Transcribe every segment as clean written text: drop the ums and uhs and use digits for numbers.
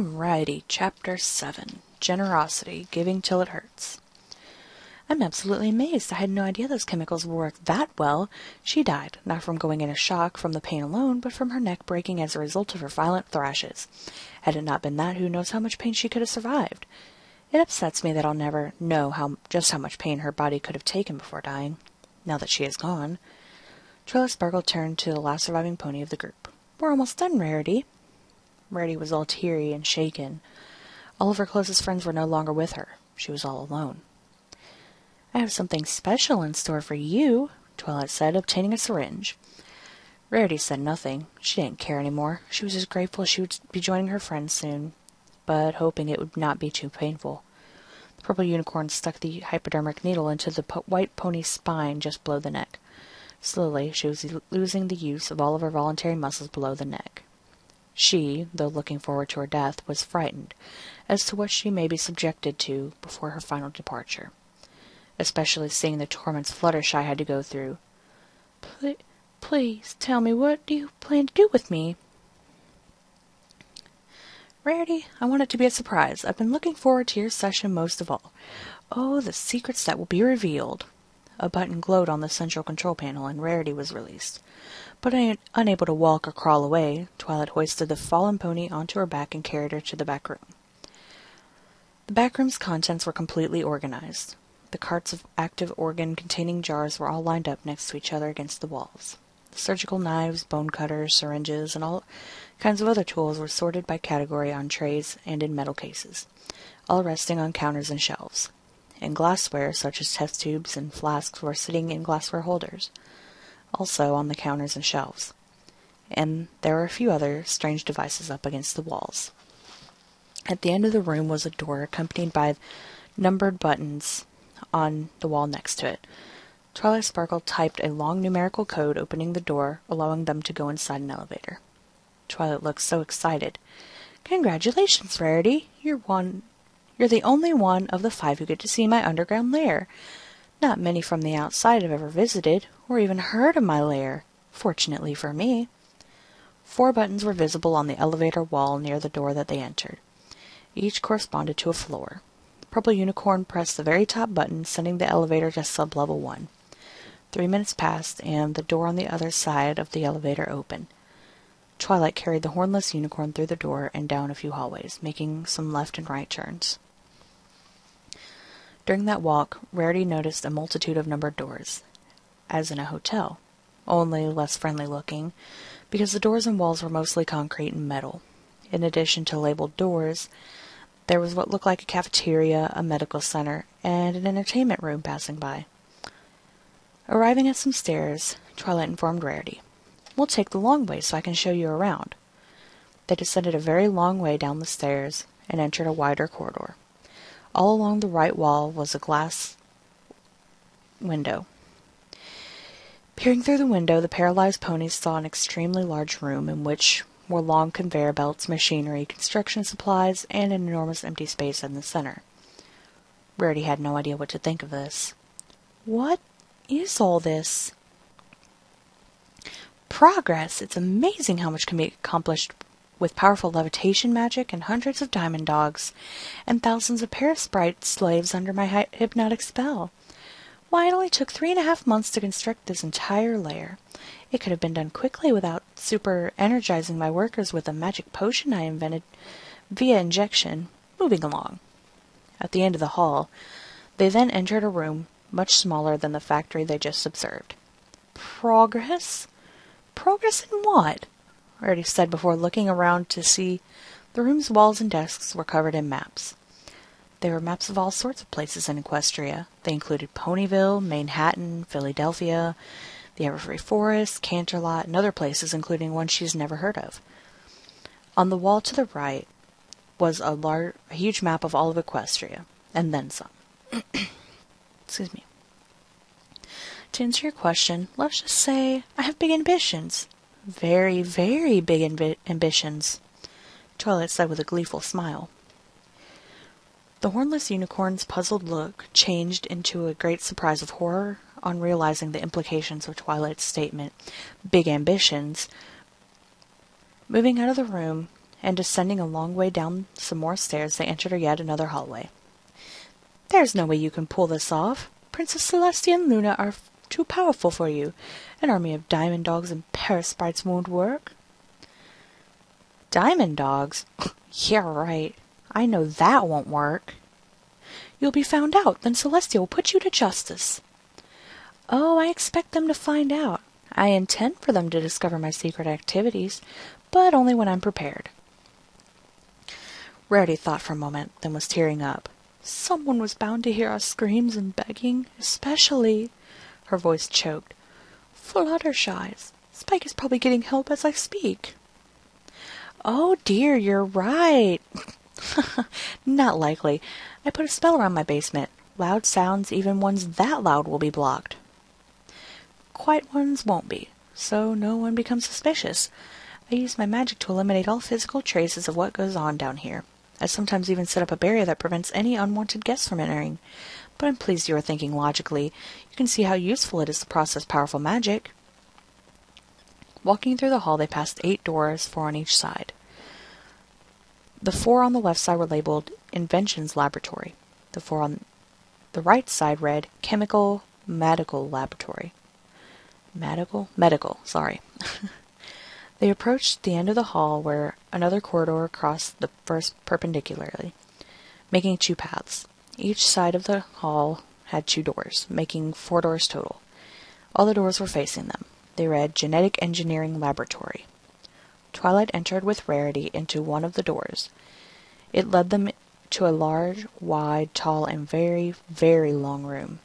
Alrighty, Chapter 7. Generosity, Giving Till It Hurts. I'm absolutely amazed. I had no idea those chemicals would work that well. She died, not from going into shock from the pain alone, but from her neck breaking as a result of her violent thrashes. Had it not been that, who knows how much pain she could have survived. It upsets me that I'll never know just how much pain her body could have taken before dying, now that she is gone. Twilight Sparkle turned to the last surviving pony of the group. We're almost done, Rarity. Rarity was all teary and shaken. All of her closest friends were no longer with her. She was all alone. I have something special in store for you, Twilight said, obtaining a syringe. Rarity said nothing. She didn't care anymore. She was just grateful she would be joining her friends soon, but hoping it would not be too painful. The purple unicorn stuck the hypodermic needle into the white pony's spine just below the neck. Slowly, she was losing the use of all of her voluntary muscles below the neck. She, though looking forward to her death, was frightened as to what she may be subjected to before her final departure, especially seeing the torments Fluttershy had to go through. Please tell me, what do you plan to do with me? Rarity, I want it to be a surprise. I've been looking forward to your session most of all. Oh, the secrets that will be revealed. A button glowed on the central control panel, and Rarity was released. But unable to walk or crawl away, Twilight hoisted the fallen pony onto her back and carried her to the back room. The back room's contents were completely organized. The carts of active organ-containing jars were all lined up next to each other against the walls. Surgical knives, bone cutters, syringes, and all kinds of other tools were sorted by category on trays and in metal cases, all resting on counters and shelves. And glassware, such as test tubes and flasks, were sitting in glassware holders, also on the counters and shelves. And there were a few other strange devices up against the walls. At the end of the room was a door accompanied by numbered buttons on the wall next to it. Twilight Sparkle typed a long numerical code opening the door, allowing them to go inside an elevator. Twilight looked so excited. Congratulations, Rarity! You're the only one of the 5 who get to see my underground lair. Not many from the outside have ever visited, or even heard of my lair, fortunately for me. 4 buttons were visible on the elevator wall near the door that they entered. Each corresponded to a floor. The purple unicorn pressed the very top button, sending the elevator to sub-level 1. 3 minutes passed, and the door on the other side of the elevator opened. Twilight carried the hornless unicorn through the door and down a few hallways, making some left and right turns. During that walk, Rarity noticed a multitude of numbered doors, as in a hotel, only less friendly-looking, because the doors and walls were mostly concrete and metal. In addition to labeled doors, there was what looked like a cafeteria, a medical center, and an entertainment room passing by. Arriving at some stairs, Twilight informed Rarity, "We'll take the long way so I can show you around." They descended a very long way down the stairs and entered a wider corridor. All along the right wall was a glass window. Peering through the window, the paralyzed ponies saw an extremely large room in which were long conveyor belts, machinery, construction supplies, and an enormous empty space in the center. Rarity had no idea what to think of this. What is all this? Progress! It's amazing how much can be accomplished with powerful levitation magic and hundreds of diamond dogs, and thousands of parasprite slaves under my hypnotic spell. Why, it only took 3.5 months to construct this entire lair. It could have been done quickly without super-energizing my workers with a magic potion I invented via injection. Moving along. At the end of the hall, they then entered a room much smaller than the factory they just observed. Progress? Progress in what? Rarity said before looking around to see the room's walls and desks were covered in maps. They were maps of all sorts of places in Equestria. They included Ponyville, Manhattan, Philadelphia, the Everfree Forest, Canterlot, and other places, including one she's never heard of. On the wall to the right was a huge map of all of Equestria, and then some. Excuse me. To answer your question, let's just say I have big ambitions. Very, very big ambitions, Twilight said with a gleeful smile. The hornless unicorn's puzzled look changed into a great surprise of horror on realizing the implications of Twilight's statement, big ambitions. Moving out of the room, and descending a long way down some more stairs, they entered yet another hallway. "There's no way you can pull this off. Princess Celestia and Luna are too powerful for you. An army of diamond dogs and Paris sprites won't work." "Diamond dogs? Yeah, right. I know that won't work." "You'll be found out. Then Celestia will put you to justice." "Oh, I expect them to find out. I intend for them to discover my secret activities, but only when I'm prepared." Rarity thought for a moment, then was tearing up. "Someone was bound to hear our screams and begging, especially—" her voice choked— "Fluttershy's. Spike is probably getting help as I speak." "Oh dear, you're right." "Not likely. I put a spell around my basement. Loud sounds, even ones that loud, will be blocked." "Quiet ones won't be, so no one becomes suspicious. I use my magic to eliminate all physical traces of what goes on down here. I sometimes even set up a barrier that prevents any unwanted guests from entering. But I'm pleased you are thinking logically. You can see how useful it is to process powerful magic." Walking through the hall, they passed 8 doors, 4 on each side. The 4 on the left side were labeled Inventions Laboratory. The 4 on the right side read Chemical Medical Laboratory. Medical, sorry. They approached the end of the hall where another corridor crossed the first perpendicularly, making 2 paths. Each side of the hall had 2 doors, making 4 doors total. All the doors were facing them. They read Genetic Engineering Laboratory. Twilight entered with Rarity into one of the doors. It led them to a large, wide, tall, and very, very long room.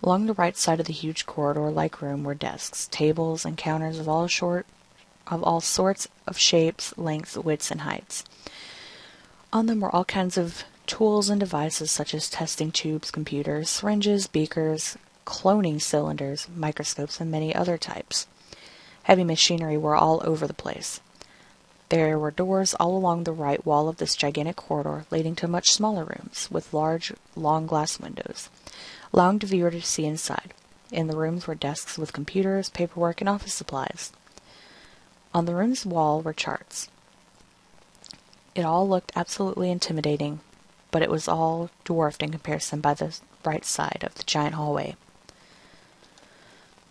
Along the right side of the huge corridor-like room were desks, tables, and counters of all sorts of shapes, lengths, widths, and heights. On them were all kinds of tools and devices such as testing tubes, computers, syringes, beakers, cloning cylinders, microscopes, and many other types. Heavy machinery were all over the place. There were doors all along the right wall of this gigantic corridor, leading to much smaller rooms, with large, long glass windows, allowing the viewer to see inside. In the rooms were desks with computers, paperwork, and office supplies. On the room's wall were charts. It all looked absolutely intimidating, but it was all dwarfed in comparison by the right side of the giant hallway.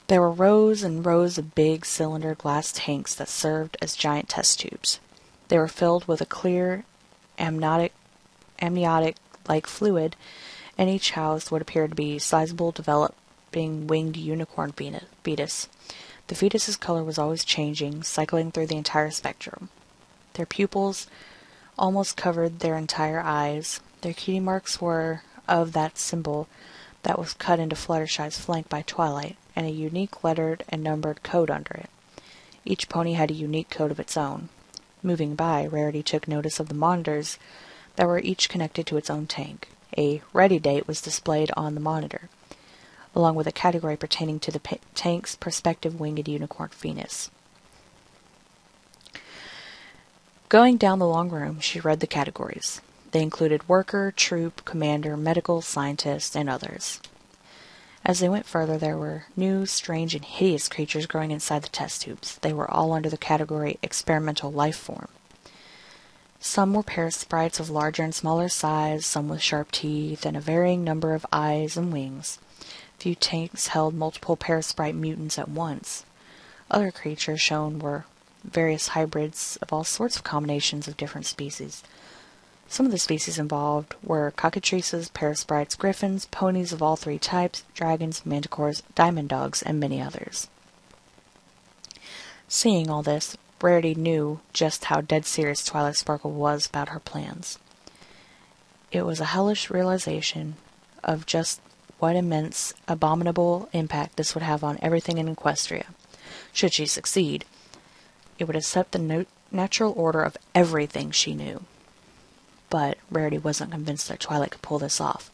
There were rows and rows of big cylinder glass tanks that served as giant test tubes. They were filled with a clear, amniotic-like fluid, and each housed what appeared to be a sizable, developing winged unicorn fetus. The fetus's color was always changing, cycling through the entire spectrum. Their pupils almost covered their entire eyes. Their cutie marks were of that symbol that was cut into Fluttershy's flank by Twilight, and a unique lettered and numbered code under it. Each pony had a unique code of its own. Moving by, Rarity took notice of the monitors that were each connected to its own tank. A ready date was displayed on the monitor, along with a category pertaining to the tank's prospective winged unicorn fetus. Going down the long room, she read the categories. They included worker, troop, commander, medical, scientist, and others. As they went further, there were new, strange, and hideous creatures growing inside the test tubes. They were all under the category Experimental Life Form. Some were parasprites of larger and smaller size, some with sharp teeth, and a varying number of eyes and wings. Few tanks held multiple parasprite mutants at once. Other creatures shown were various hybrids of all sorts of combinations of different species. Some of the species involved were cockatrices, parasprites, griffins, ponies of all 3 types, dragons, manticores, diamond dogs, and many others. Seeing all this, Rarity knew just how dead serious Twilight Sparkle was about her plans. It was a hellish realization of just what immense, abominable impact this would have on everything in Equestria. Should she succeed, it would upset the natural order of everything she knew. But Rarity wasn't convinced that Twilight could pull this off.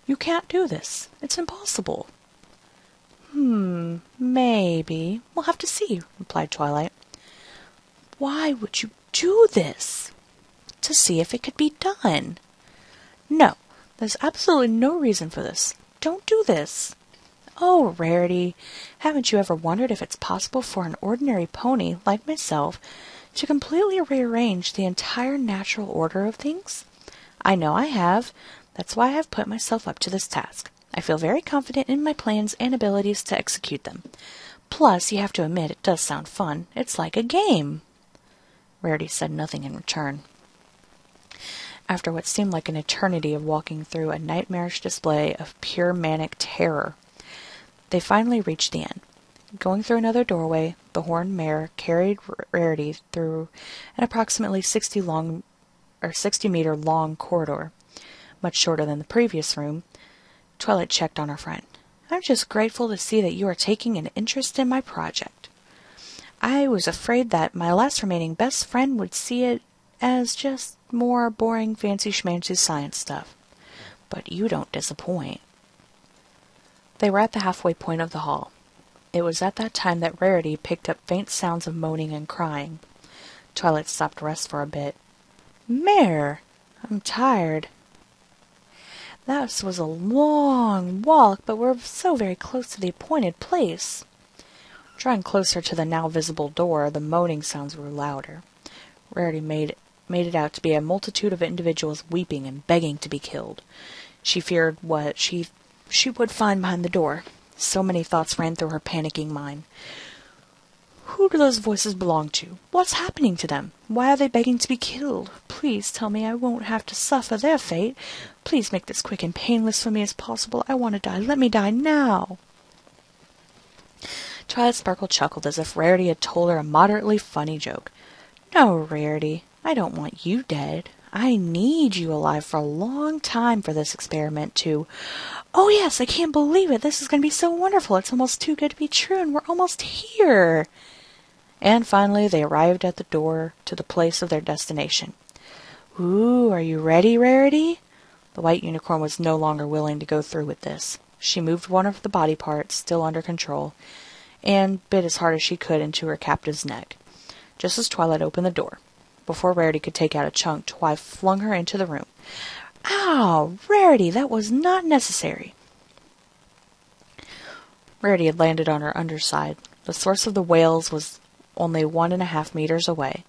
"You can't do this. It's impossible." Maybe. We'll have to see," replied Twilight. "Why would you do this?" "To see if it could be done." "No, there's absolutely no reason for this. Don't do this." "Oh, Rarity, haven't you ever wondered if it's possible for an ordinary pony, like myself, To completely rearrange the entire natural order of things? I know I have. That's why I have put myself up to this task. I feel very confident in my plans and abilities to execute them. Plus, you have to admit, it does sound fun. It's like a game. Rarity said nothing in return. After what seemed like an eternity of walking through a nightmarish display of pure manic terror, they finally reached the end. Going through another doorway, the horned mare carried Rarity through an approximately 60-meter long corridor, much shorter than the previous room. Twilight checked on her friend. I'm just grateful to see that you are taking an interest in my project. I was afraid that my last remaining best friend would see it as just more boring fancy-schmancy science stuff. But you don't disappoint. They were at the halfway point of the hall. It was at that time that Rarity picked up faint sounds of moaning and crying. Twilight stopped to rest for a bit. Mare, I'm tired. That was a long walk, but we're so very close to the appointed place. Drawing closer to the now visible door, the moaning sounds grew louder. Rarity made it out to be a multitude of individuals weeping and begging to be killed. She feared what she would find behind the door. So many thoughts ran through her panicking mind. Who do those voices belong to? What's happening to them? Why are they begging to be killed? Please tell me I won't have to suffer their fate. Please make this quick and painless for me as possible. I want to die. Let me die now. Twilight Sparkle chuckled as if Rarity had told her a moderately funny joke. No, Rarity, I don't want you dead. I need you alive for a long time for this experiment to... Oh yes, I can't believe it. This is going to be so wonderful. It's almost too good to be true, and we're almost here. And finally they arrived at the door to the place of their destination. Ooh, are you ready, Rarity? The white unicorn was no longer willing to go through with this. She moved one of the body parts, still under control, and bit as hard as she could into her captive's neck. Just as Twilight opened the door. Before Rarity could take out a chunk, Twilight flung her into the room. Ow! Rarity, that was not necessary. Rarity had landed on her underside. The source of the wails was only 1.5 meters away.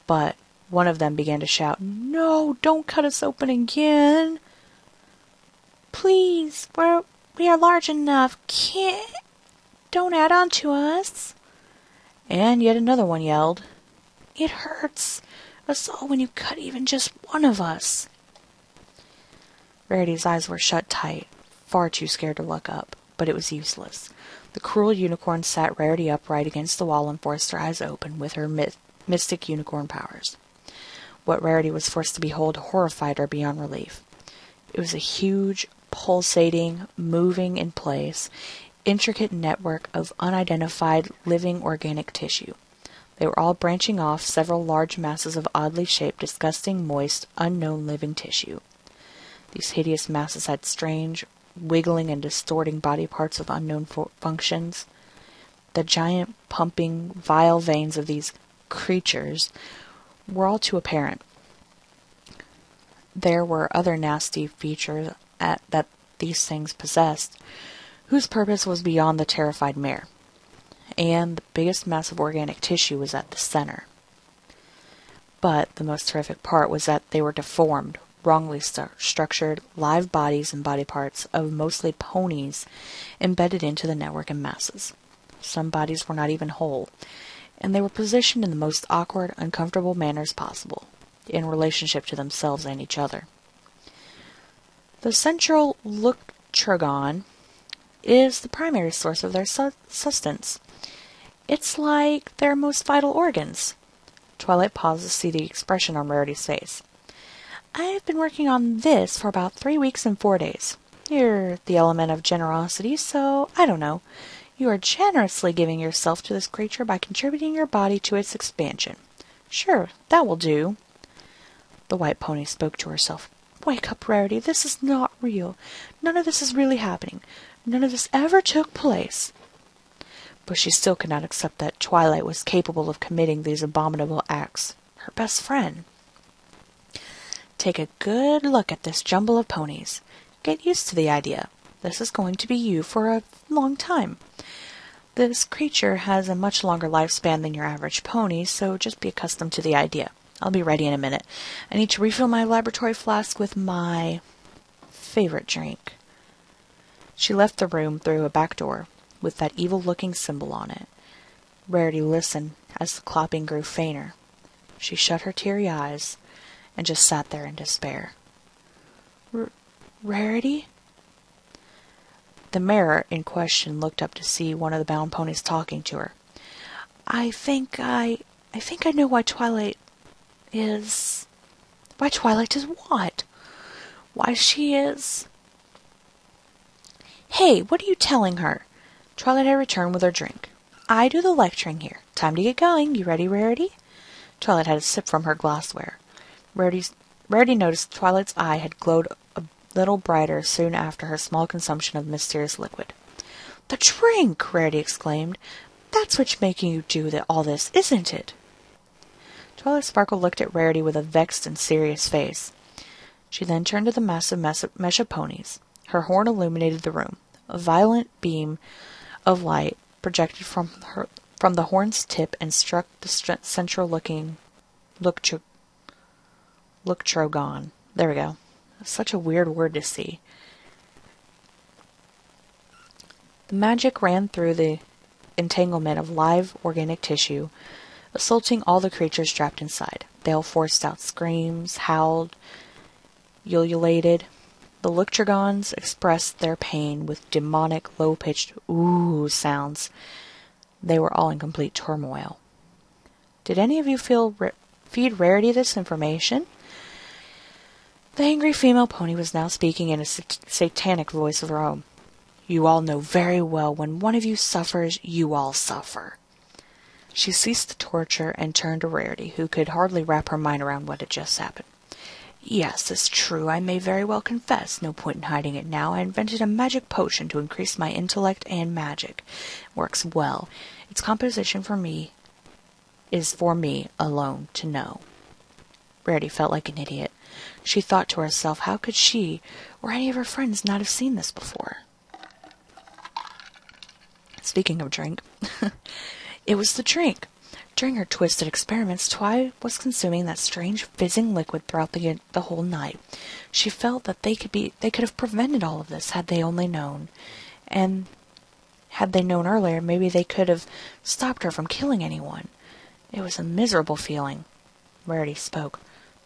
But one of them began to shout, No, don't cut us open again. Please, we are large enough. Don't add on to us. And yet another one yelled, It hurts us all when you cut even just one of us. Rarity's eyes were shut tight, far too scared to look up, but it was useless. The cruel unicorn sat Rarity upright against the wall and forced her eyes open with her mystic unicorn powers. What Rarity was forced to behold horrified her beyond relief. It was a huge, pulsating, moving in place, intricate network of unidentified living organic tissue. They were all branching off several large masses of oddly shaped, disgusting, moist, unknown living tissue. These hideous masses had strange, wiggling and distorting body parts of unknown functions. The giant, pumping, vile veins of these creatures were all too apparent. There were other nasty features that these things possessed, whose purpose was beyond the terrified mare. And the biggest mass of organic tissue was at the center. But the most terrific part was that they were deformed, wrongly structured, live bodies and body parts of mostly ponies embedded into the network and masses. Some bodies were not even whole, and they were positioned in the most awkward, uncomfortable manners possible, in relationship to themselves and each other. The central leucotrigon is the primary source of their sustenance. It's like their most vital organs. Twilight paused to see the expression on Rarity's face. I've been working on this for about 3 weeks and 4 days. You're the element of generosity, so I don't know. You are generously giving yourself to this creature by contributing your body to its expansion. Sure, that will do. The white pony spoke to herself. Wake up, Rarity. This is not real. None of this is really happening. None of this ever took place. But she still could not accept that Twilight was capable of committing these abominable acts. Her best friend. Take a good look at this jumble of ponies. Get used to the idea. This is going to be you for a long time. This creature has a much longer lifespan than your average pony, so just be accustomed to the idea. I'll be ready in a minute. I need to refill my laboratory flask with my favorite drink. She left the room through a back door, with that evil-looking symbol on it. Rarity listened as the clopping grew fainter. She shut her teary eyes and just sat there in despair. Rarity? The mare in question looked up to see one of the bound ponies talking to her. I think I know why Twilight is... Why Twilight is what? Why she is... Hey, what are you telling her? Twilight had returned with her drink. I do the lecturing here. Time to get going. You ready, Rarity? Twilight had a sip from her glassware. Rarity noticed Twilight's eye had glowed a little brighter soon after her small consumption of the mysterious liquid. The drink! Rarity exclaimed. That's what's making you do all this, isn't it? Twilight Sparkle looked at Rarity with a vexed and serious face. She then turned to the massive mesh of ponies. Her horn illuminated the room. A violent beam of light projected from the horn's tip and struck the central-looking Looktrogon. There we go. Such a weird word to see. The magic ran through the entanglement of live organic tissue, assaulting all the creatures trapped inside. They all forced out screams, howled, ululated. The Looktrogons expressed their pain with demonic, low-pitched ooh sounds. They were all in complete turmoil. Did any of you feed Rarity this information? The angry female pony was now speaking in a satanic voice of her own. You all know very well when one of you suffers, you all suffer. She ceased the torture and turned to Rarity, who could hardly wrap her mind around what had just happened. Yes, it's true, I may very well confess. No point in hiding it now. I invented a magic potion to increase my intellect and magic. It works well. Its composition is for me alone to know. Rarity felt like an idiot. She thought to herself, how could she or any of her friends not have seen this before? Speaking of drink, it was the drink. During her twisted experiments, Twi was consuming that strange fizzing liquid throughout the whole night. She felt that they could have prevented all of this had they only known. And had they known earlier, maybe they could have stopped her from killing anyone. It was a miserable feeling. Rarity spoke.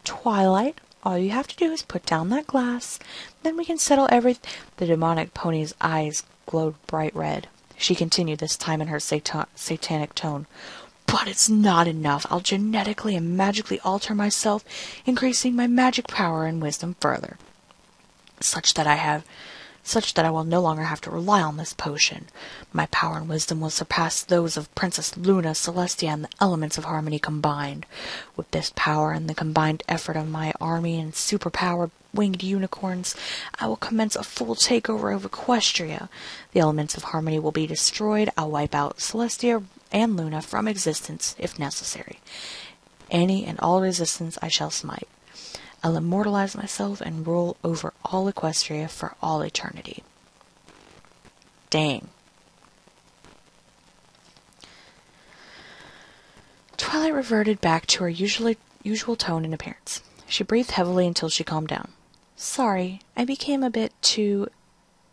Twilight, all you have to do is put down that glass. Then we can settle everything. The demonic pony's eyes glowed bright red. She continued, this time in her satanic tone. But it's not enough. I'll genetically and magically alter myself, increasing my magic power and wisdom further, such that I will no longer have to rely on this potion. My power and wisdom will surpass those of Princess Luna, Celestia, and the elements of harmony combined. With this power and the combined effort of my army and superpowered winged unicorns, I will commence a full takeover of Equestria. The elements of harmony will be destroyed. I'll wipe out Celestia and Luna from existence, if necessary. Any and all resistance I shall smite. I'll immortalize myself and rule over all Equestria for all eternity. Dang. Twilight reverted back to her usual tone and appearance. She breathed heavily until she calmed down. Sorry, I became a bit too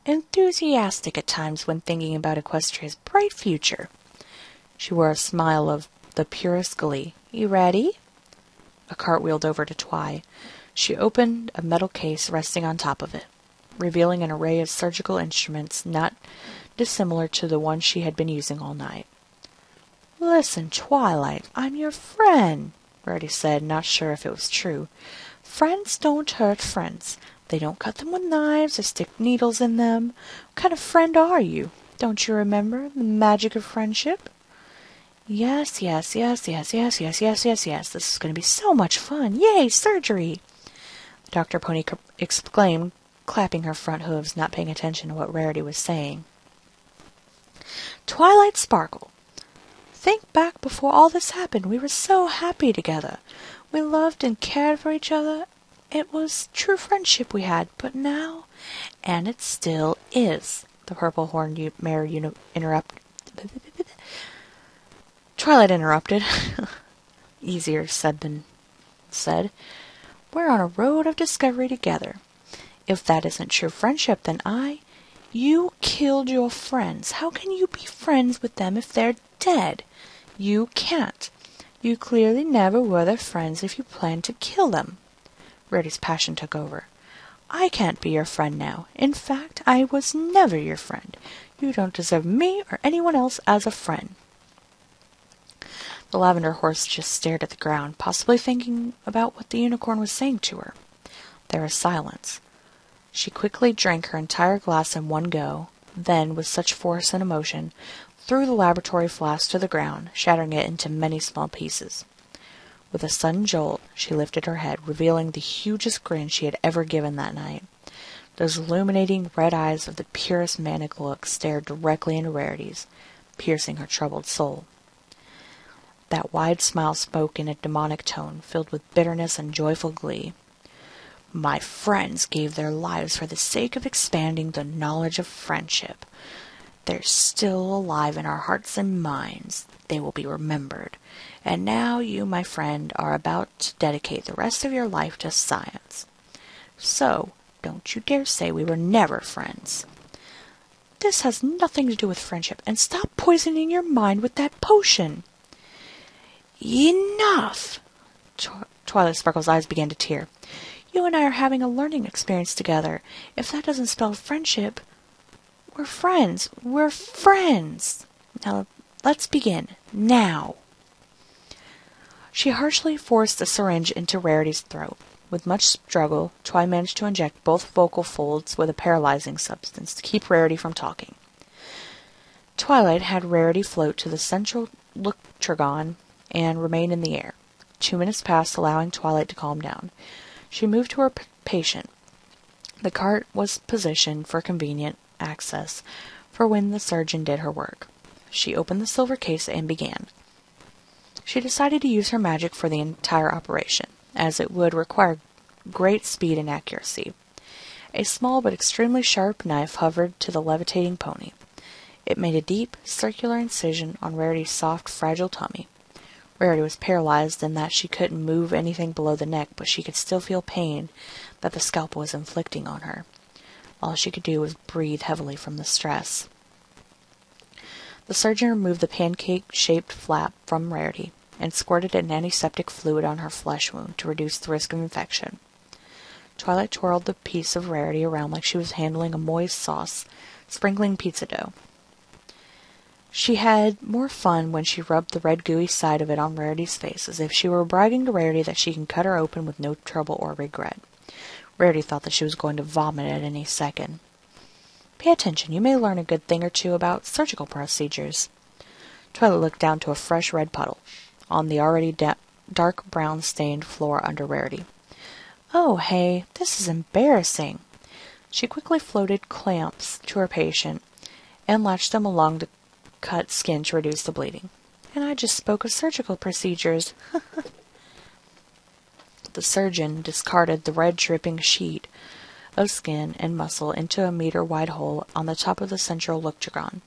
enthusiastic at times when thinking about Equestria's bright future. She wore a smile of the purest glee. You ready? A cart wheeled over to Twi. She opened a metal case resting on top of it, revealing an array of surgical instruments not dissimilar to the one she had been using all night. Listen, Twilight, I'm your friend, Rarity said, not sure if it was true. Friends don't hurt friends. They don't cut them with knives or stick needles in them. What kind of friend are you? Don't you remember the magic of friendship? Yes. This is going to be so much fun. Yay, surgery! The Dr. Pony exclaimed, clapping her front hooves, not paying attention to what Rarity was saying. Twilight Sparkle. Think back before all this happened. We were so happy together. We loved and cared for each other. It was true friendship we had, but now... And it still is, the purple-horned mare interrupted Twilight interrupted. Easier said than said. We're on a road of discovery together. If that isn't true friendship, then You killed your friends. How can you be friends with them if they're dead? You can't. You clearly never were their friends if you planned to kill them. Rarity's passion took over. I can't be your friend now. In fact, I was never your friend. You don't deserve me or anyone else as a friend. The lavender horse just stared at the ground, possibly thinking about what the unicorn was saying to her. There was silence. She quickly drank her entire glass in one go, then, with such force and emotion, threw the laboratory flask to the ground, shattering it into many small pieces. With a sudden jolt, she lifted her head, revealing the hugest grin she had ever given that night. Those illuminating red eyes of the purest manic look stared directly into Rarity's, piercing her troubled soul. That wide smile spoke in a demonic tone, filled with bitterness and joyful glee. My friends gave their lives for the sake of expanding the knowledge of friendship. They're still alive in our hearts and minds. They will be remembered. And now you, my friend, are about to dedicate the rest of your life to science. So, don't you dare say we were never friends. This has nothing to do with friendship, and stop poisoning your mind with that potion. Enough! Twilight Sparkle's eyes began to tear. You and I are having a learning experience together. If that doesn't spell friendship, we're friends. We're friends. Now, let's begin. Now. She harshly forced the syringe into Rarity's throat. With much struggle, Twi managed to inject both vocal folds with a paralyzing substance to keep Rarity from talking. Twilight had Rarity float to the central Luctragon and remain in the air. 2 minutes passed, allowing Twilight to calm down. She moved to her patient. The cart was positioned for convenient access for when the surgeon did her work. She opened the silver case and began. She decided to use her magic for the entire operation, as it would require great speed and accuracy. A small but extremely sharp knife hovered to the levitating pony. It made a deep, circular incision on Rarity's soft, fragile tummy. Rarity was paralyzed in that she couldn't move anything below the neck, but she could still feel pain that the scalpel was inflicting on her. All she could do was breathe heavily from the stress. The surgeon removed the pancake-shaped flap from Rarity and squirted an antiseptic fluid on her flesh wound to reduce the risk of infection. Twilight twirled the piece of Rarity around like she was handling a moist sauce, sprinkling pizza dough. She had more fun when she rubbed the red gooey side of it on Rarity's face, as if she were bragging to Rarity that she can cut her open with no trouble or regret. Rarity thought that she was going to vomit at any second. Pay attention, you may learn a good thing or two about surgical procedures. Twilight looked down to a fresh red puddle on the already dark brown-stained floor under Rarity. Oh, hey, this is embarrassing. She quickly floated clamps to her patient and latched them along the cut skin to reduce the bleeding. And I just spoke of surgical procedures. The surgeon discarded the red dripping sheet of skin and muscle into a meter-wide hole on the top of the central Luctragon.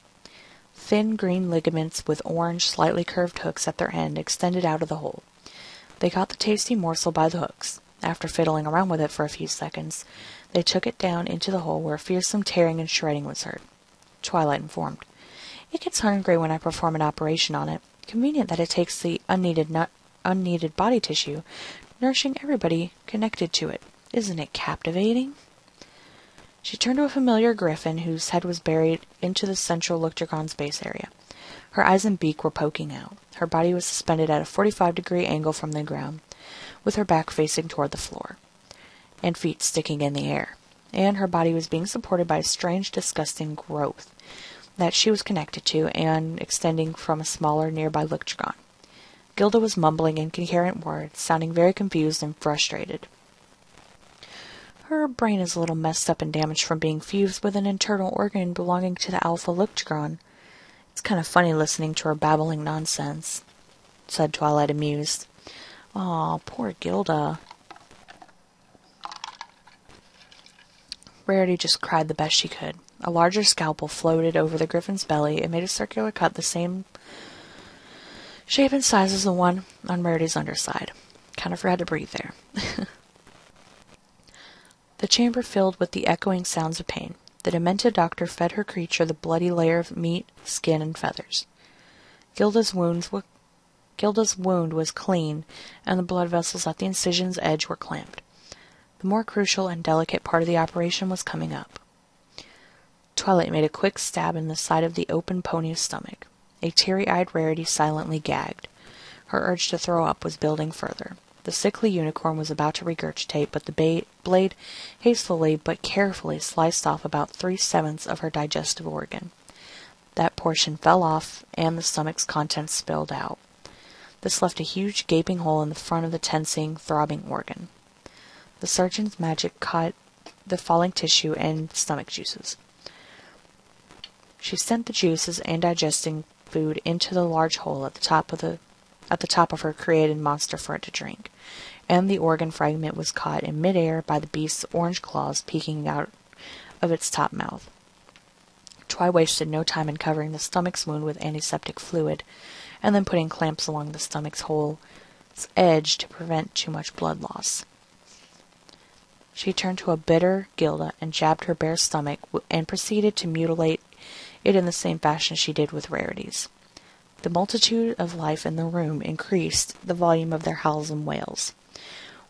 Thin green ligaments with orange, slightly curved hooks at their end extended out of the hole. They caught the tasty morsel by the hooks. After fiddling around with it for a few seconds, they took it down into the hole where fearsome tearing and shredding was heard. Twilight informed. It gets hungry when I perform an operation on it. Convenient that it takes the unneeded body tissue, nourishing everybody connected to it. Isn't it captivating? She turned to a familiar griffin whose head was buried into the central Luctragon's base area. Her eyes and beak were poking out. Her body was suspended at a 45-degree angle from the ground, with her back facing toward the floor, and feet sticking in the air. And her body was being supported by a strange, disgusting growth that she was connected to and extending from a smaller nearby Luctragon. Gilda was mumbling incoherent words, sounding very confused and frustrated. Her brain is a little messed up and damaged from being fused with an internal organ belonging to the Alpha Luctragon. It's kind of funny listening to her babbling nonsense, said Twilight, amused. Aw, poor Gilda. Rarity just cried the best she could. A larger scalpel floated over the griffin's belly and made a circular cut the same shape and size as the one on Rarity's underside. Kind of forgot to breathe there. The chamber filled with the echoing sounds of pain. The demented doctor fed her creature the bloody layer of meat, skin, and feathers. Gilda's wound was clean, and the blood vessels at the incision's edge were clamped. The more crucial and delicate part of the operation was coming up. Twilight made a quick stab in the side of the open pony's stomach. A teary-eyed Rarity silently gagged. Her urge to throw up was building further. The sickly unicorn was about to regurgitate, but the blade hastily but carefully sliced off about 3/7 of her digestive organ. That portion fell off, and the stomach's contents spilled out. This left a huge gaping hole in the front of the tensing, throbbing organ. The surgeon's magic caught the falling tissue and stomach juices. She sent the juices and digesting food into the large hole at the top of her created monster for it to drink, and the organ fragment was caught in midair by the beast's orange claws peeking out of its top mouth. Twi wasted no time in covering the stomach's wound with antiseptic fluid, and then putting clamps along the stomach's hole's edge to prevent too much blood loss. She turned to a bitter Gilda and jabbed her bare stomach and proceeded to mutilate it in the same fashion she did with Rarity's. The multitude of life in the room increased the volume of their howls and wails.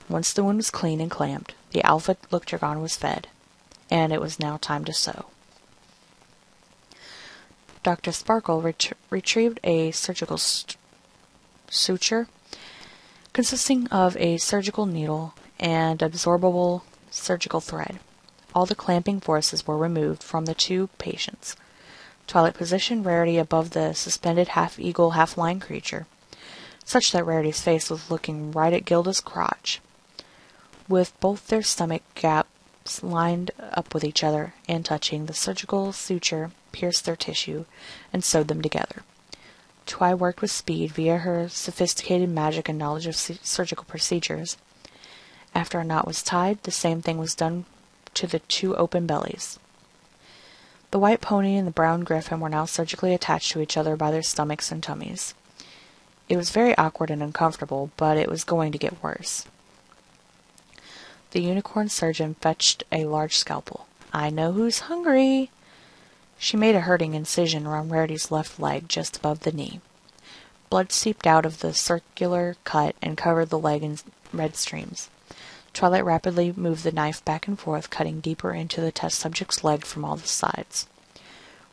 Once the wound was clean and clamped, the Alpha Lictorgon was fed, and it was now time to sew. Dr. Sparkle retrieved a surgical suture consisting of a surgical needle and absorbable surgical thread. All the clamping forces were removed from the two patients. Twilight positioned Rarity above the suspended half-eagle, half-lion creature, such that Rarity's face was looking right at Gilda's crotch, with both their stomach gaps lined up with each other and touching. The surgical suture pierced their tissue and sewed them together. Twi worked with speed via her sophisticated magic and knowledge of surgical procedures. After a knot was tied, the same thing was done to the two open bellies. The white pony and the brown griffin were now surgically attached to each other by their stomachs and tummies. It was very awkward and uncomfortable, but it was going to get worse. The unicorn surgeon fetched a large scalpel. "I know who's hungry." She made a hurting incision around Rarity's left leg, just above the knee. Blood seeped out of the circular cut and covered the leg in red streams. Twilight rapidly moved the knife back and forth, cutting deeper into the test subject's leg from all the sides.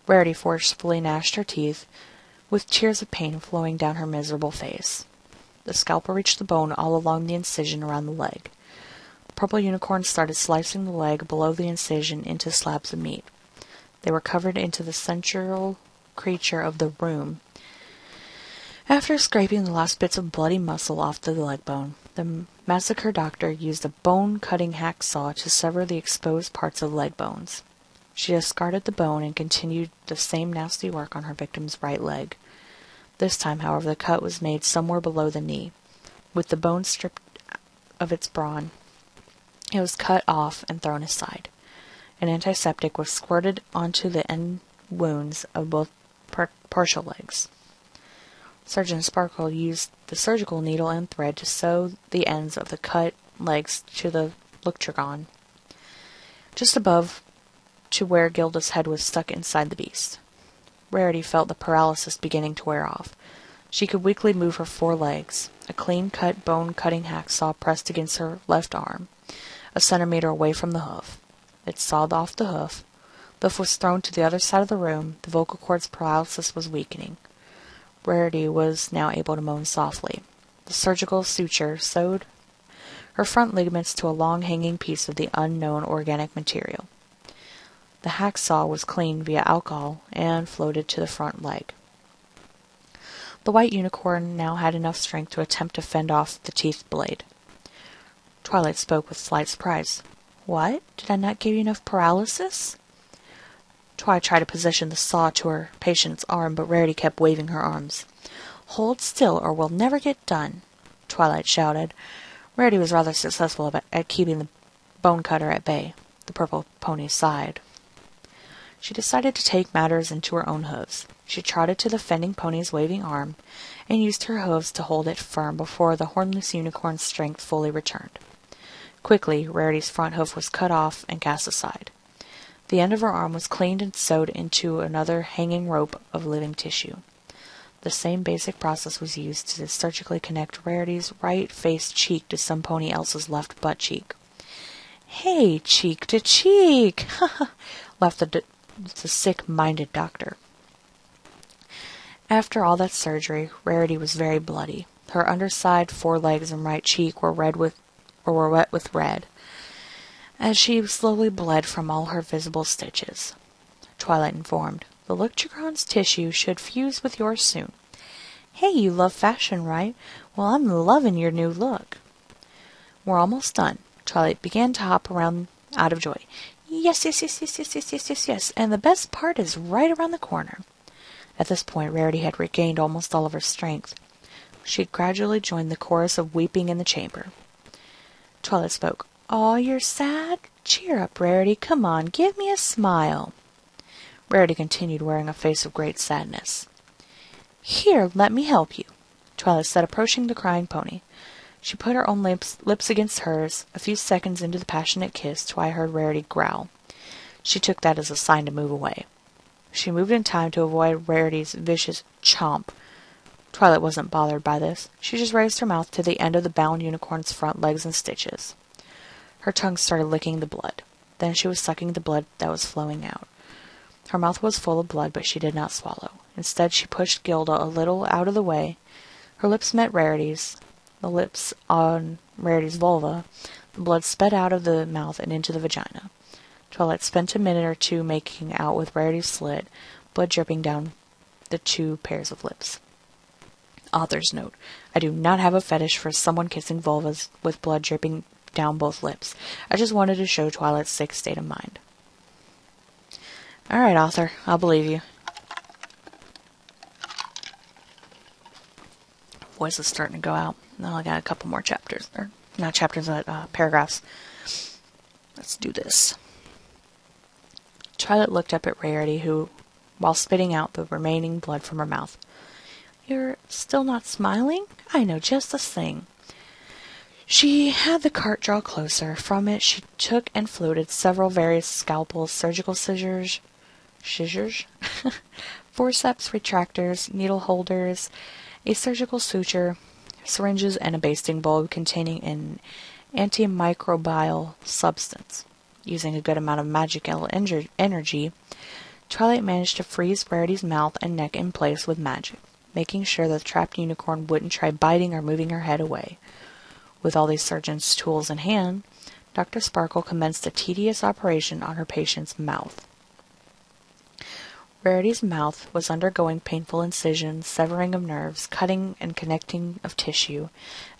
Rarity forcefully gnashed her teeth, with tears of pain flowing down her miserable face. The scalpel reached the bone all along the incision around the leg. The purple unicorn started slicing the leg below the incision into slabs of meat. They were covered into the central creature of the room. After scraping the last bits of bloody muscle off the leg bone, the massacre doctor used a bone-cutting hacksaw to sever the exposed parts of leg bones. She discarded the bone and continued the same nasty work on her victim's right leg. This time, however, the cut was made somewhere below the knee. With the bone stripped of its brawn, it was cut off and thrown aside. An antiseptic was squirted onto the end wounds of both partial legs. Surgeon Sparkle used the surgical needle and thread to sew the ends of the cut legs to the Lictorgon, just above to where Gilda's head was stuck inside the beast. Rarity felt the paralysis beginning to wear off. She could weakly move her four legs. A clean-cut, bone-cutting hacksaw pressed against her left arm, a centimeter away from the hoof. It sawed off the hoof. The hoof was thrown to the other side of the room. The vocal cord's paralysis was weakening. Rarity was now able to moan softly. The surgical suture sewed her front ligaments to a long hanging piece of the unknown organic material. The hacksaw was cleaned via alcohol and floated to the front leg. The white unicorn now had enough strength to attempt to fend off the teethed blade. Twilight spoke with slight surprise. "What? Did I not give you enough paralysis?" Twi tried to position the saw to her patient's arm, but Rarity kept waving her arms. "Hold still, or we'll never get done," Twilight shouted. Rarity was rather successful at keeping the bone cutter at bay. The purple pony sighed. She decided to take matters into her own hooves. She trotted to the fending pony's waving arm and used her hooves to hold it firm before the hornless unicorn's strength fully returned. Quickly, Rarity's front hoof was cut off and cast aside. The end of her arm was cleaned and sewed into another hanging rope of living tissue. The same basic process was used to surgically connect Rarity's right face cheek to some pony else's left butt cheek. "Hey, cheek to cheek!" laughed the sick-minded doctor. After all that surgery, Rarity was very bloody. Her underside, forelegs, and right cheek were wet with red, as she slowly bled from all her visible stitches. Twilight informed, "The Lictocron's tissue should fuse with yours soon." "Hey, you love fashion, right? Well, I'm loving your new look." "We're almost done." Twilight began to hop around out of joy. Yes, and the best part is right around the corner." At this point, Rarity had regained almost all of her strength. She had gradually joined the chorus of weeping in the chamber. Twilight spoke. "Aw, you're sad? Cheer up, Rarity. Come on, give me a smile." Rarity continued wearing a face of great sadness. "Here, let me help you," Twilight said, approaching the crying pony. She put her own lips against hers. A few seconds into the passionate kiss, Twilight heard Rarity growl. She took that as a sign to move away. She moved in time to avoid Rarity's vicious chomp. Twilight wasn't bothered by this. She just raised her mouth to the end of the bound unicorn's front legs and stitches. Her tongue started licking the blood. Then she was sucking the blood that was flowing out. Her mouth was full of blood, but she did not swallow. Instead, she pushed Gilda a little out of the way. Her lips met Rarity's. The lips on Rarity's vulva. The blood sped out of the mouth and into the vagina. Twilight spent a minute or two making out with Rarity's slit, blood dripping down the two pairs of lips. Author's note: I do not have a fetish for someone kissing vulvas with blood dripping down both lips. I just wanted to show Twilight's sick state of mind. Alright, author, I'll believe you. Voice is starting to go out. Now I got a couple more chapters. Or, not chapters, but paragraphs. Let's do this. Twilight looked up at Rarity, who, while spitting out the remaining blood from her mouth. You're still not smiling? I know just the thing. She had the cart draw closer. From it she took and floated several various scalpels, surgical scissors, forceps, retractors, needle holders, a surgical suture, syringes, and a basting bulb containing an antimicrobial substance. Using a good amount of magical energy, Twilight managed to freeze Rarity's mouth and neck in place with magic, making sure the trapped unicorn wouldn't try biting or moving her head away. With all these surgeon's tools in hand, Dr. Sparkle commenced a tedious operation on her patient's mouth. Rarity's mouth was undergoing painful incisions, severing of nerves, cutting and connecting of tissue,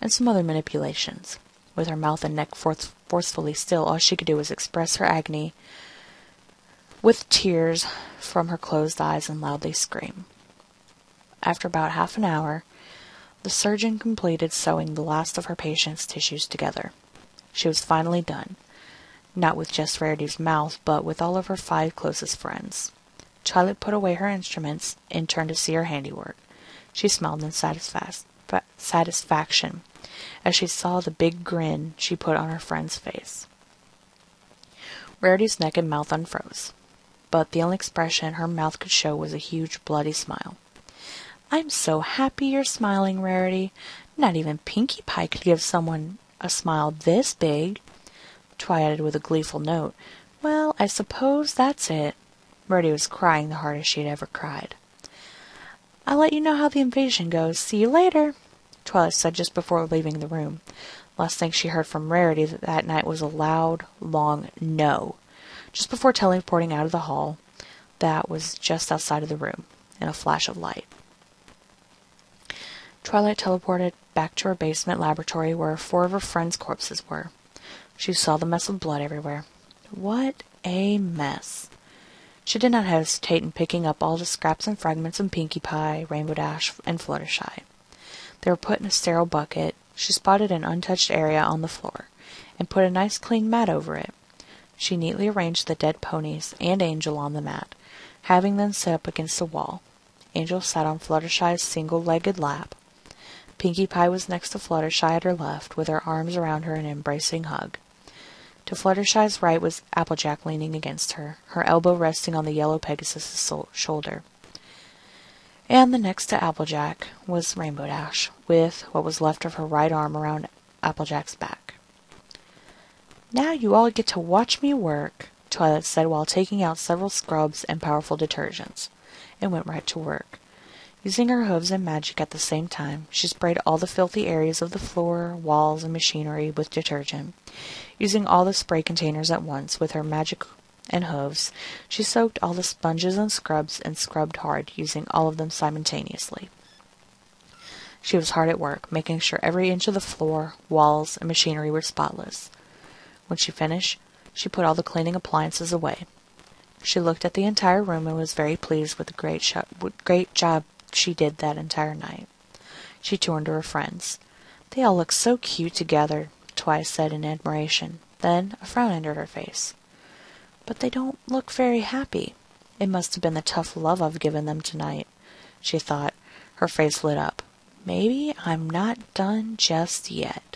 and some other manipulations. With her mouth and neck forcefully still, all she could do was express her agony with tears from her closed eyes and loudly scream. After about half an hour, the surgeon completed sewing the last of her patient's tissues together. She was finally done, not with just Rarity's mouth, but with all of her 5 closest friends. Twilight put away her instruments and turned to see her handiwork. She smiled in satisfaction as she saw the big grin she put on her friend's face. Rarity's neck and mouth unfroze, but the only expression her mouth could show was a huge bloody smile. I'm so happy you're smiling, Rarity. Not even Pinkie Pie could give someone a smile this big. Twilight added with a gleeful note. Well, I suppose that's it. Rarity was crying the hardest she had ever cried. I'll let you know how the invasion goes. See you later, Twilight said just before leaving the room. Last thing she heard from Rarity that night was a loud, long no, just before teleporting out of the hall that was just outside of the room, in a flash of light. Twilight teleported back to her basement laboratory where 4 of her friends' corpses were. She saw the mess of blood everywhere. What a mess! She did not hesitate in picking up all the scraps and fragments of Pinkie Pie, Rainbow Dash, and Fluttershy. They were put in a sterile bucket. She spotted an untouched area on the floor, and put a nice clean mat over it. She neatly arranged the dead ponies and Angel on the mat. Having them sit up against the wall, Angel sat on Fluttershy's single-legged lap. Pinkie Pie was next to Fluttershy at her left, with her arms around her in an embracing hug. To Fluttershy's right was Applejack leaning against her, her elbow resting on the yellow Pegasus's shoulder. And the next to Applejack was Rainbow Dash, with what was left of her right arm around Applejack's back. "Now you all get to watch me work," Twilight said while taking out several scrubs and powerful detergents, and went right to work. Using her hooves and magic at the same time, she sprayed all the filthy areas of the floor, walls, and machinery with detergent. Using all the spray containers at once with her magic and hooves, she soaked all the sponges and scrubs and scrubbed hard, using all of them simultaneously. She was hard at work, making sure every inch of the floor, walls, and machinery were spotless. When she finished, she put all the cleaning appliances away. She looked at the entire room and was very pleased with the great job she did that entire night. She turned to her friends. "They all look so cute together," Twilight said in admiration. Then a frown entered her face. "But they don't look very happy. It must have been the tough love I've given them tonight," she thought. Her face lit up. "Maybe I'm not done just yet."